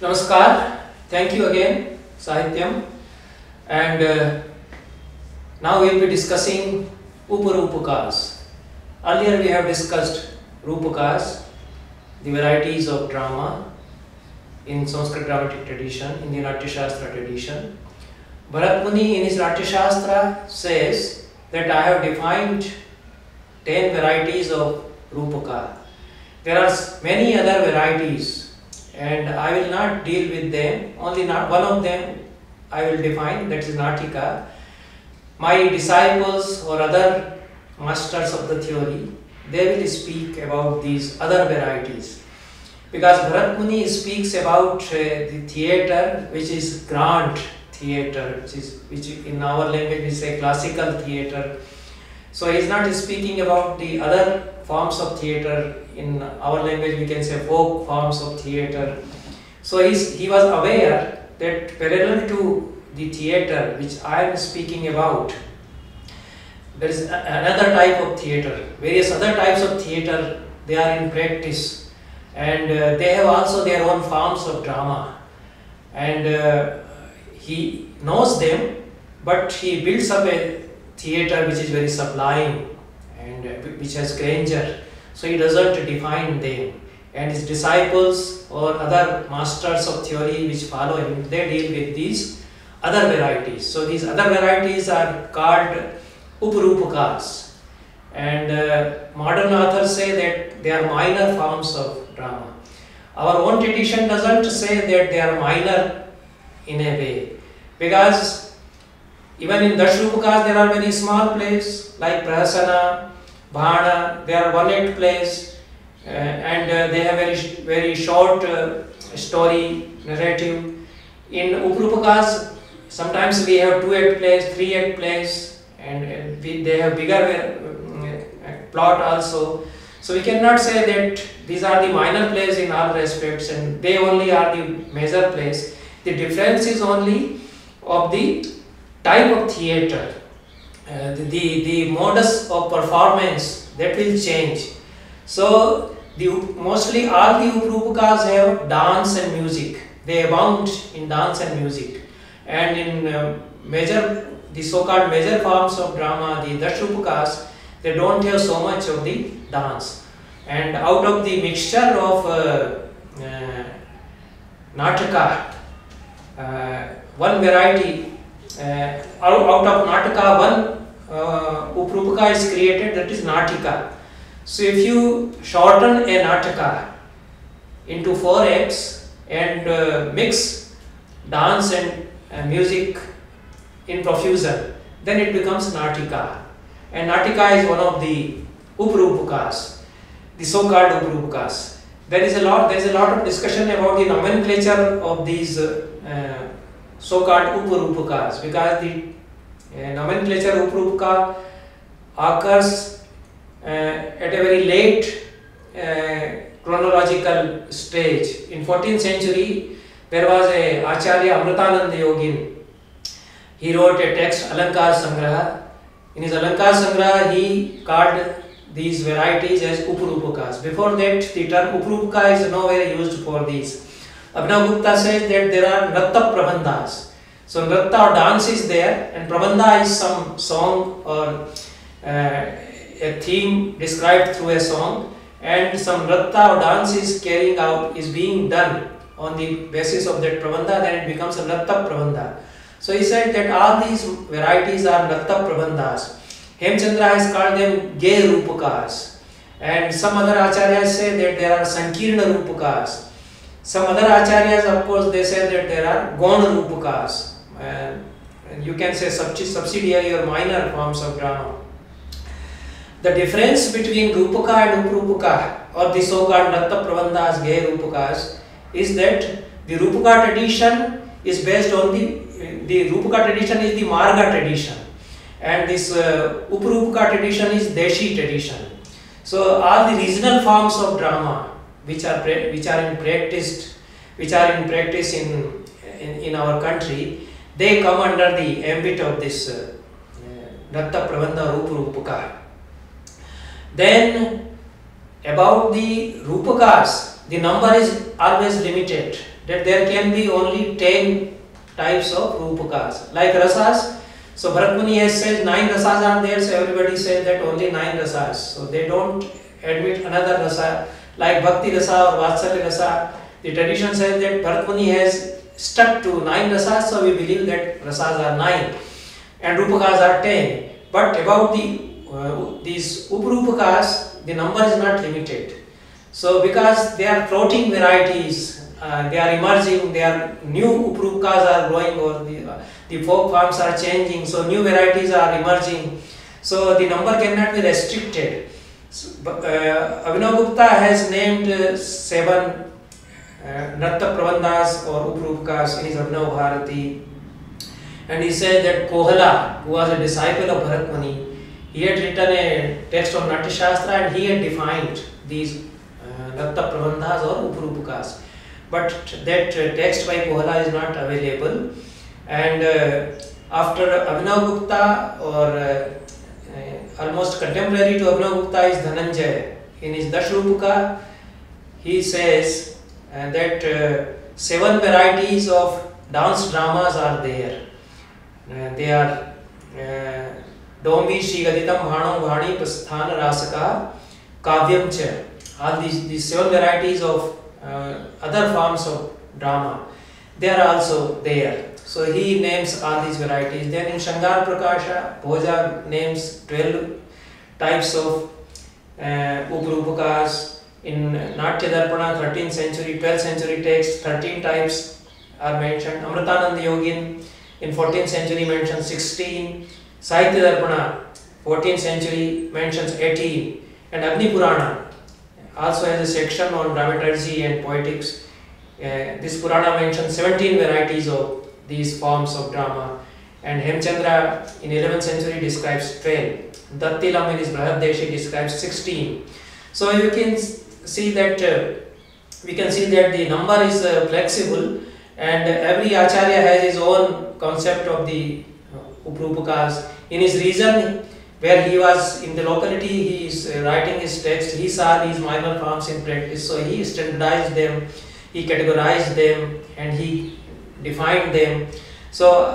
Namaskar. Thank you again, Sahityam. And now we will be discussing Uparupakas. Earlier we have discussed Rupakas, the varieties of drama in Sanskrit dramatic tradition, in the Natya Shastra tradition. Bharat Muni in his Natya Shastra says that I have defined 10 varieties of Rupaka. There are many other varieties and I will not deal with them, only not one of them I will define, that is Natika. My disciples or other masters of the theory, they will speak about these other varieties. Because Bharat Muni speaks about the theatre which is grand theatre, which in our language we say classical theatre. So he is not speaking about the other forms of theatre. In our language we can say folk forms of theatre. So he was aware that parallel to the theatre which I am speaking about, there is another type of theatre. Various other types of theatre, they are in practice, and they have also their own forms of drama, and he knows them, but he builds up a theatre which is very sublime and which has grandeur. So he doesn't define them, and his disciples or other masters of theory which follow him, they deal with these other varieties. So these other varieties are called Uparupakas, and modern authors say that they are minor forms of drama. Our own tradition doesn't say that they are minor in a way, because even in Dashrupakas there are very small plays like Prahasana, Bhana, they are 1-act plays, and they have very short story narrative. In Uparupakas, sometimes we have 2-act plays, 3-act plays, and they have bigger plot also. So we cannot say that these are the minor plays in all respects and they only are the major plays. The difference is only of the type of theatre. The modus of performance, that will change. So mostly all the Uparupakas have dance and music. They abound in dance and music. And in the so-called major forms of drama, the Dashrupakas, they don't have so much of the dance. And out of the mixture of Nataka, one variety, out of Nataka, one Uparupaka is created, that is Natika. So if you shorten a Nataka into 4 acts and mix dance and music in profusion, then it becomes Natika. And Natika is one of the Uparupakas, the so-called Uparupakas. There is a lot of discussion about the nomenclature of these so-called Uparupakas, because the nomenclature Uparupaka occurs at a very late chronological stage. In 14th century, there was a Acharya Amritananda Yogin. He wrote a text, Alankar Sangraha. In his Alankar Sangraha, he called these varieties as Uparupakas. Before that, the term Uparupaka is nowhere used for these. Abhinav Gupta says that there are Nratta Prabandhas. So Nratta or dance is there, and Prabandha is some song or a theme described through a song, and some Nratta or dance is being done on the basis of that Prabandha, then it becomes a Nratta Prabandha. So he said that all these varieties are Nratta Prabandhas. Hemchandra has called them Gay Rupakas, and some other acharyas say that there are Sankirna Rupakas. Some other acharyas, of course, they say that there are Gona Rupakas, and you can say subsidiary or minor forms of drama. The difference between Rupaka and Uparupaka, or the so-called Nratta Prabandhas, Gay Rupakas, is that the Rupaka tradition is based on the Rupaka tradition is the Marga tradition, and this Uparupaka tradition is Deshi tradition. So all the regional forms of drama which are in practice in our country, they come under the ambit of this Nratta Prabandha Uparupaka. Then about the Rupakas, the number is always limited, that there can be only 10 types of Rupakas. Like rasas, so Bharat Muni has said 9 rasas are there, so everybody says that only 9 rasas. So they don't admit another rasa like Bhakti rasa or Vatsalya rasa. The tradition says that Bharat Muni has stuck to 9 rasas, so we believe that rasas are 9 and Rupakas are 10. But about these Uparupakas, the number is not limited. So because they are floating varieties, they are emerging, they are new Uparupakas are growing, or the folk forms are changing, so new varieties are emerging. So the number cannot be restricted. So, Abhinav Gupta has named 7 Natta Prabandhas or Uparupakas in his Abhinav Bharati, and he said that Kohala, who was a disciple of Bharat Muni, he had written a text of Natya Shastra and he had defined these Natta Prabandhas or Uparupakas. But that text by Kohala is not available. And after Abhinav Gupta, or almost contemporary to Abhinav Gupta, is Dhananjay. In his Dashrupaka, he says that 7 varieties of dance dramas are there. They are Dombi, Shri Gaditam, Bhano, Bhani, Pasthana, Rasaka, Kavyam Cha. All these 7 varieties of other forms of drama, they are also there. So he names all these varieties. Then in Shangar Prakasha, Bhoja names 12 types of Uparupakas. In Natya Darpana, 13th century, 12th century text, 13 types are mentioned. Amritananda Yogin in 14th century mentions 16. Sahitya Darpana, 14th century, mentions 18. And Agni Purana also has a section on dramaturgy and poetics. This Purana mentions 17 varieties of these forms of drama. And Hemchandra in 11th century describes 12. Dattilam in his Brahadeshi describes 16. So you can see that we can see that the number is flexible, and every Acharya has his own concept of the Uparupakas. In his region where he was in the locality, he is writing his text, he saw these minor forms in practice, so he standardized them, he categorized them, and he defined them. So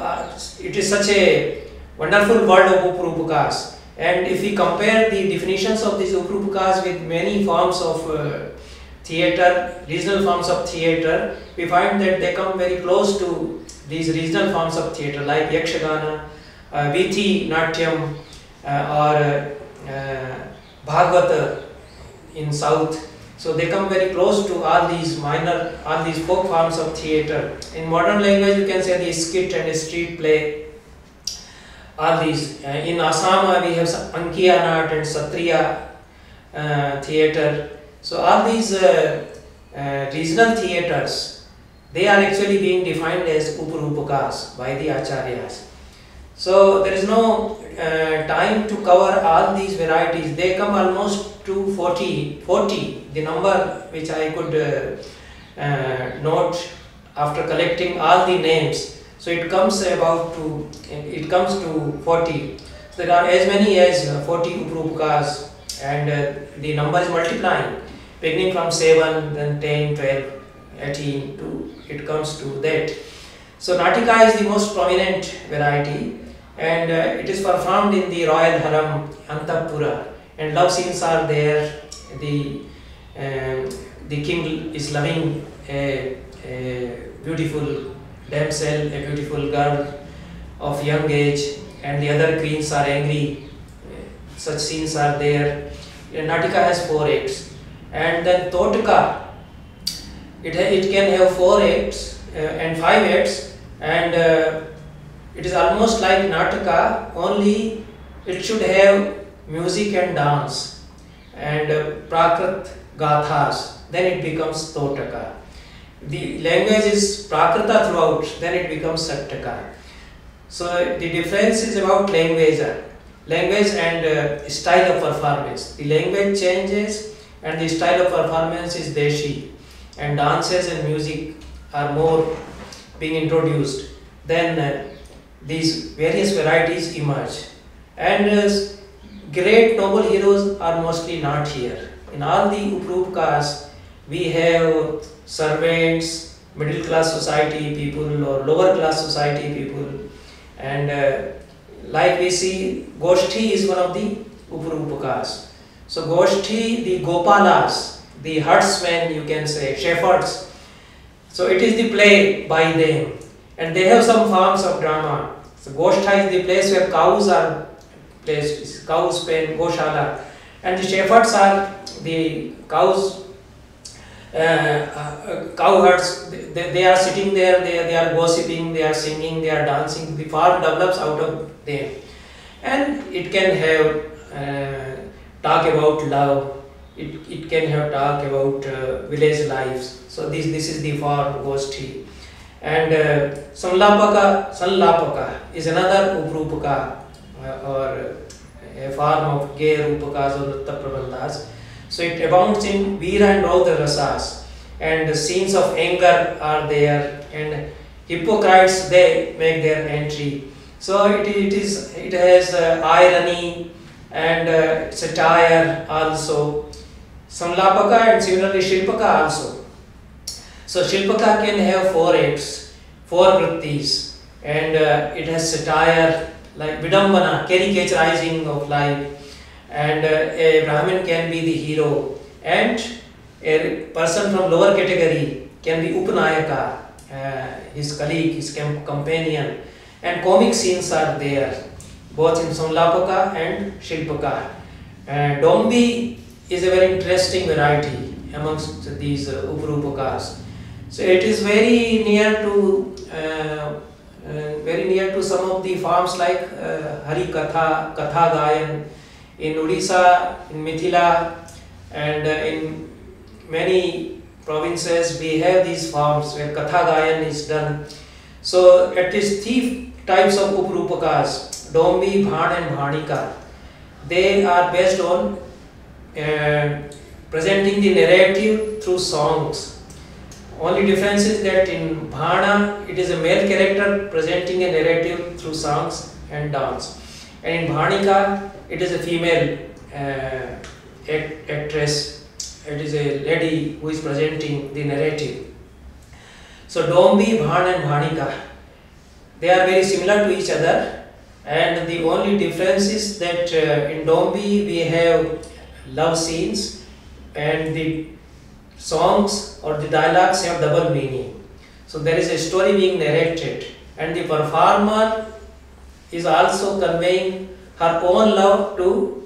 it is such a wonderful world of Uparupakas. And if we compare the definitions of these Uparupakas with many forms of theatre, regional forms of theatre, we find that they come very close to these regional forms of theatre like Yakshagana, Vithi Natyam, or Bhagavata in south. So they come very close to all these folk forms of theatre. In modern language you can say the skit and street play. All these. In Assam we have Ankiya Nat and Satriya theatre. So all these regional theatres, they are actually being defined as Uparupakas by the Acharyas. So there is no time to cover all these varieties. They come almost to 40, the number which I could note after collecting all the names. So it comes to 40. So there are as many as 40 Uparupakas, and the number is multiplying, beginning from 7, then 10, 12, 18, to it comes to that. So Natika is the most prominent variety, and it is performed in the royal harem, Antapura, and love scenes are there. The king is loving a beautiful damsel, a beautiful girl of young age, and the other queens are angry. Such scenes are there. Natika has 4 acts, and then Totaka, it can have 4 acts and 5 acts, and it is almost like Nataka, only it should have music and dance and Prakrit Gathas, then it becomes Totaka. The language is Prakrita throughout, then it becomes Sattaka. So the difference is about language and style of performance. The language changes and the style of performance is Deshi, and dances and music are more being introduced. Then these various varieties emerge, and great noble heroes are mostly not here. In all the Uparupakas, we have servants, middle class society people or lower class society people, and like we see, Goshti is one of the Uparupakas. So Goshti, the Gopalas, the herdsmen, you can say, shepherds. So it is the play by them, and they have some forms of drama. So Goshtha is the place where cows are placed, cows pen, Goshala, and the shepherds are the cows, cowherds. They are sitting there, they are gossiping, they are singing, they are dancing. The farm develops out of them, and it can have talk about love. It can have talk about village lives. So this is the form Goshti. And Sanlapaka is another Uprupaka or a form of gay Rupakas or Nritta Prabandhas. So it abounds in Veera and Raudra Rasas, and the scenes of anger are there, and hypocrites, they make their entry. So it has irony and satire also. Sanlapaka and similarly Shilpaka also. So Shilpaka can have 4 acts, 4 vrittis, and it has satire like Vidambana, caricaturizing of life, and a Brahmin can be the hero, and a person from lower category can be Upanayaka, his colleague, his companion, and comic scenes are there, both in Sanlapaka and Shilpaka. Dombi is a very interesting variety amongst these Uparupakas. So it is very near to some of the forms like Hari Katha, Katha Gayan in Odisha, in Mithila, and in many provinces we have these forms where Katha Gayan is done. So at least 3 types of Uparupakas, Dombi, Bhan and Bhanika, they are based on presenting the narrative through songs. Only difference is that in Bhana, it is a male character presenting a narrative through songs and dance. And in Bhanika, it is a female actress. It is a lady who is presenting the narrative. So Dombi, Bhan and Bhanika, they are very similar to each other. And the only difference is that in Dombi, we have love scenes, and the songs or the dialogues have double meaning. So there is a story being narrated, and the performer is also conveying her own love to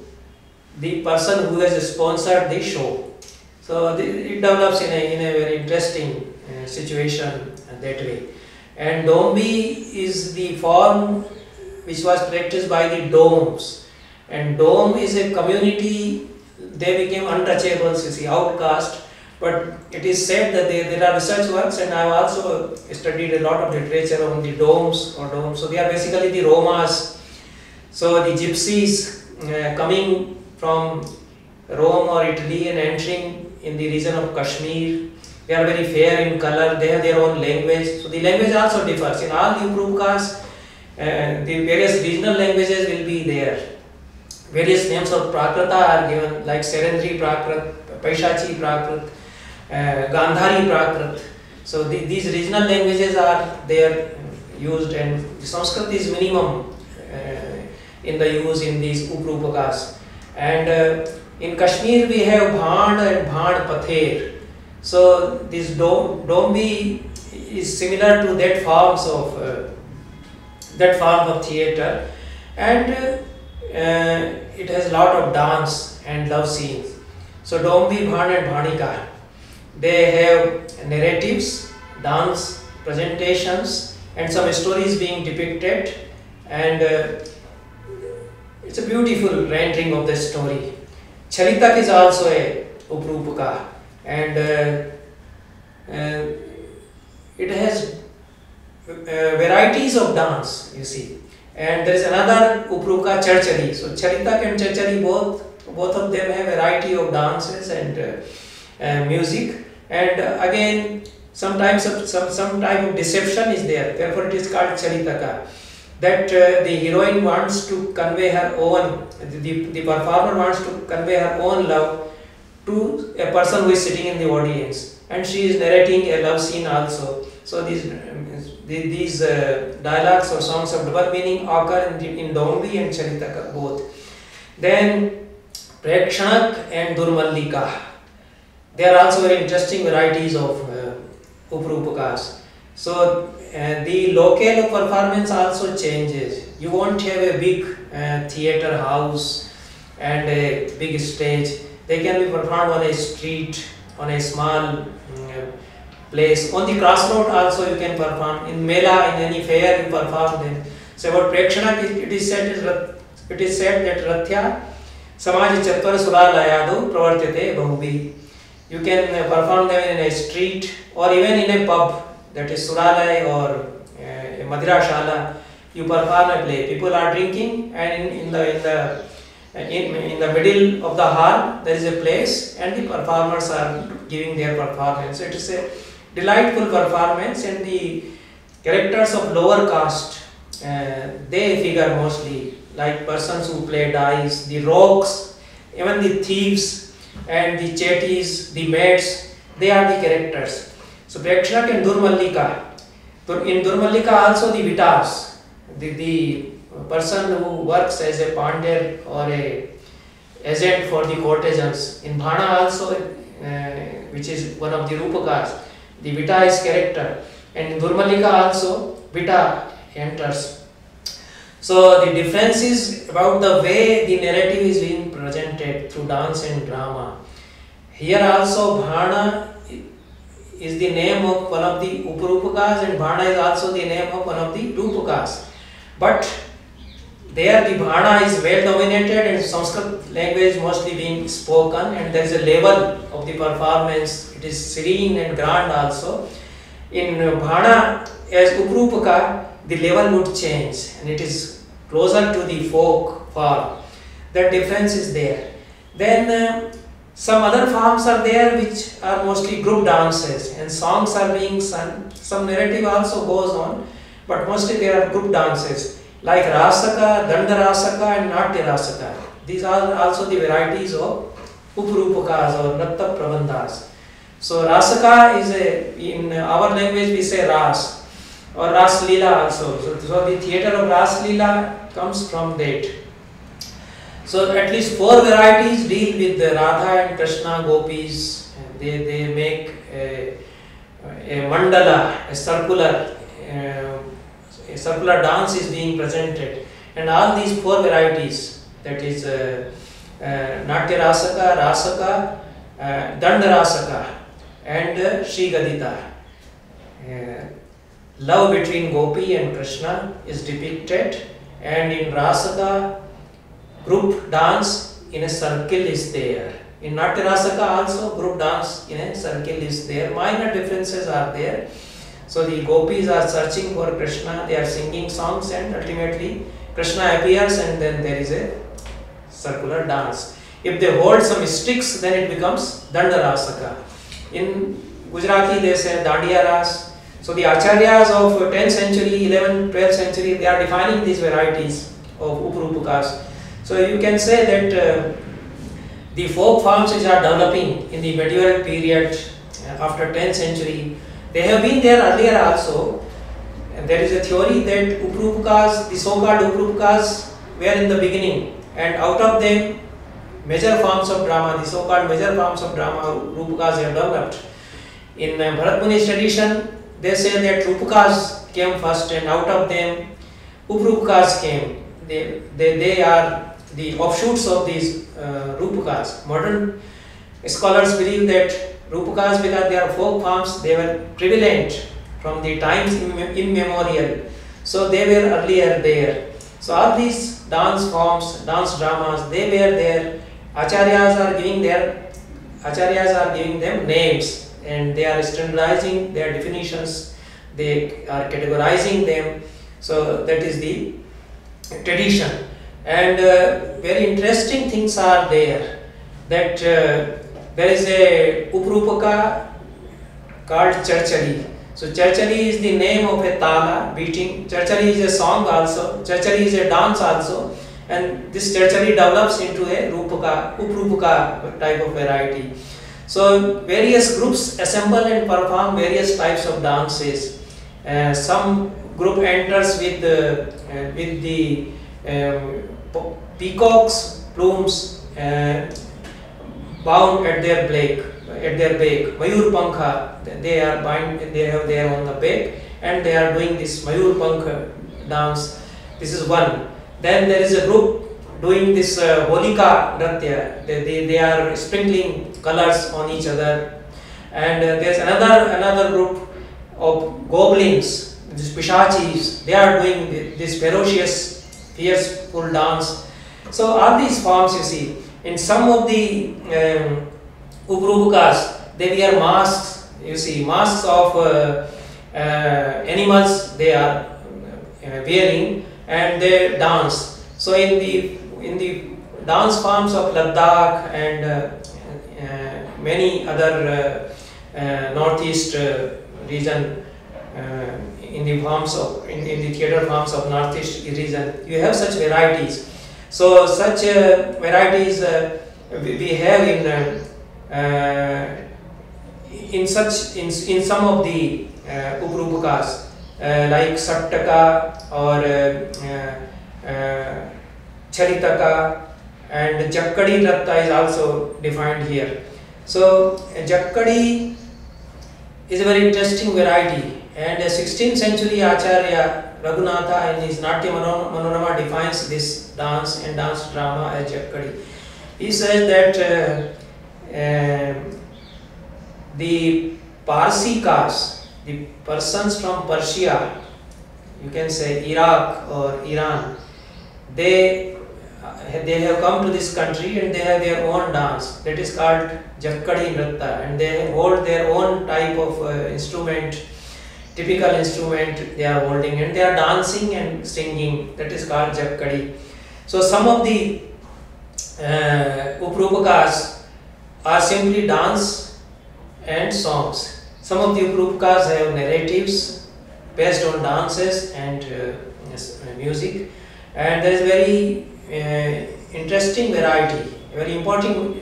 the person who has sponsored the show. So it develops in a very interesting situation that way. And Dombi is the form which was practiced by the Doms, and Dom is a community. They became untouchables, you see, outcast. But it is said that there are research works, and I have also studied a lot of literature on the Doms or Doms. So they are basically the Romas. So the gypsies coming from Rome or Italy and entering in the region of Kashmir, they are very fair in color, they have their own language. So the language also differs. In all the Uparupakas, the various regional languages will be there. Various names of Prakrata are given, like Serendri Prakrit, Paishachi Prakrit, Gandhari Prakrit. So these regional languages are there used, and Sanskrit is minimum in the use in these Uparupakas. And in Kashmir we have Bhand and Bhand Pather. So this Dombi is similar to that form of theatre, and it has a lot of dance and love scenes. So Dombi, Bhan and Bhanika, they have narratives, dance, presentations, and some stories being depicted, and it's a beautiful rendering of the story. Charitak is also a Uparupaka, and it has varieties of dance, you see. And there is another Uparupa, Charchari. So Charitak and Charchari, both of them have a variety of dances and music. And again, sometimes some type of deception is there. Therefore, it is called Charitaka. That the heroine wants to convey her own, the performer wants to convey her own love to a person who is sitting in the audience, and she is narrating a love scene also. So these dialogues or songs of double meaning occur in Dombi and Charitaka both. Then Prekshanak and Durmallika. There are also very interesting varieties of Uparupakas. So the local performance also changes. You won't have a big theatre house and a big stage. They can be performed on a street, on a small place. On the crossroad also you can perform. In Mela, in any fair you perform them. So about Prekshanak, it is said that Rathya Samaj Chatvar Suralayadu Pravartyate Bahubhi. You can perform them in a street or even in a pub, that is Suralay or a Madhira Shala. You perform a play. People are drinking, and in the middle of the hall there is a place, and the performers are giving their performance. It is a delightful performance, and the characters of lower caste they figure mostly, like persons who play dice, the rogues, even the thieves, and the chetis, the maids, they are the characters. So Prekshanak and Durmallika. In Durmallika also the Vitas, the person who works as a pandya or a agent for the courtesans. In Bhana also, which is one of the Rupakas, the Vita is character, and in Durmallika also Vita enters. So the difference is about the way the narrative is being presented through dance and drama. Here also Bhana is the name of one of the Uparupakas, and Bhana is also the name of one of the Rupakas. But there the Bhana is well dominated and Sanskrit language mostly being spoken, and there is a level of the performance. It is serene and grand also. In Bhana as Uparupaka, the level would change and it is closer to the folk form. That difference is there. Then some other forms are there which are mostly group dances, and songs are being sung. Some narrative also goes on, but mostly there are group dances like Rasaka, Danda Rasaka and Natya Rasaka. These are also the varieties of Uparupakas or Natta Prabandhas. So Rasaka is in our language we say Ras, or Ras Leela also. So the theatre of Ras Leela comes from that. So at least 4 varieties deal with the Radha and Krishna gopis. They make a mandala, a circular dance is being presented, and all these 4 varieties, that is Natya Rasaka, Rasaka, Danda Rasaka and Shri Gadita. Love between Gopi and Krishna is depicted, and in Rasaka group dance in a circle is there. In Natya Rasaka also group dance in a circle is there. Minor differences are there. So the gopis are searching for Krishna, they are singing songs, and ultimately Krishna appears and then there is a circular dance. If they hold some sticks, then it becomes Danda Rasaka. In Gujarati they say Dandiya Ras. So the Acharyas of 10th century, 11th, 12th century, they are defining these varieties of Uparupakas. So you can say that the folk forms which are developing in the medieval period after 10th century, they have been there earlier also. And there is a theory that Uparupakas, the so-called Uparupakas, were in the beginning, and out of them major forms of drama, the so-called major forms of drama, Rupakas have developed. In Bharat Muni's tradition, they say that Rupakas came first, and out of them Uparupakas came. They are the offshoots of these Rupakas. Modern scholars believe that Rupakas, because they are folk forms, they were prevalent from the times immemorial. So they were earlier there. So all these dance forms, dance dramas, they were there. Acharyas are giving them names, and they are standardizing their definitions, they are categorizing them. So that is the tradition. And very interesting things are there, that there is a Uparupaka called Charchari. So Charchari is the name of a tala beating. Charchari is a song also, Charchari is a dance also, and this tertiary develops into a Rupaka, Uprupaka type of variety. So various groups assemble and perform various types of dances. Some group enters with the peacock's plumes bound at their back. Mayur Pankha, they have there on the back, and they are doing this Mayur Pankha dance. This is one. Then there is a group doing this Holika Nratya. They are sprinkling colors on each other. And there's another group of goblins, these Pishachis. They are doing this ferocious, fearful dance. So all these forms you see. In some of the Uprupkas, they wear masks. You see, masks of animals they are wearing, and they dance. So in the dance forms of Ladakh and many other northeast region, in the theatre forms of northeast region, you have such varieties. So such varieties we have in some of the Uprupakas, like Sattaka or Charitaka, and Jakkadi Nratya is also defined here. So Jakkadi is a very interesting variety, and a 16th century Acharya Raghunatha in his Natya Manorama defines this dance and dance drama as Jakkadi. He says that the Parsi caste, the persons from Persia, you can say Iraq or Iran, they have come to this country and they have their own dance that is called Jakkadi Nratya, and they hold their own type of instrument, typical instrument they are holding, and they are dancing and singing, that is called Jakkadi. So some of the Uprupakas are simply dance and songs. Some of the Uprupakas have narratives based on dances and music, and there is very interesting variety, a very important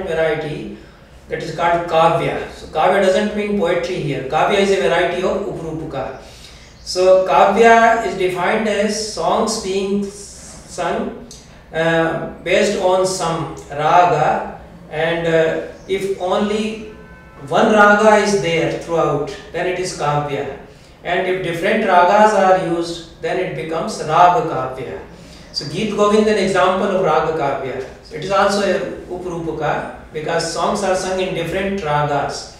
variety that is called Kavya. So Kavya doesn't mean poetry here. Kavya is a variety of Uprupaka. So Kavya is defined as songs being sung based on some raga, and if only one raga is there throughout, then it is Kavya, and if different ragas are used, then it becomes Raga Kavya. So Geet Govind is an example of Raga Kavya. So it is also a Uprupaka because songs are sung in different ragas.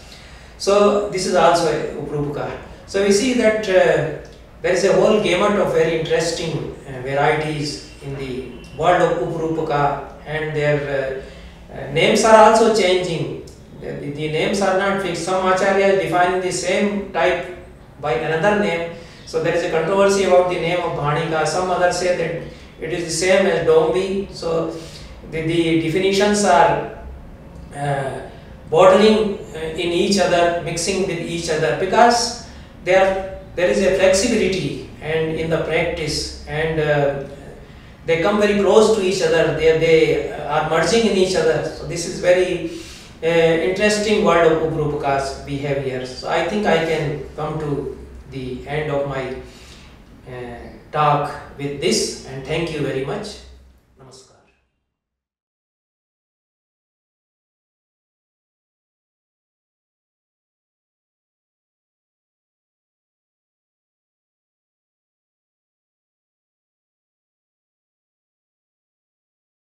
So this is also a Uprupaka. So we see that there is a whole gamut of very interesting varieties in the world of Uprupaka, and their names are also changing. The names are not fixed. Some acharyas define the same type by another name. So there is a controversy about the name of Bhanika. Some others say that it is the same as Dombi. So the definitions are bordering in each other, mixing with each other, because there is a flexibility and in the practice, and they come very close to each other. They are merging in each other. So this is very interesting world of Uprupakas we have here. So I think I can come to the end of my talk with this, and thank you very much. Namaskar.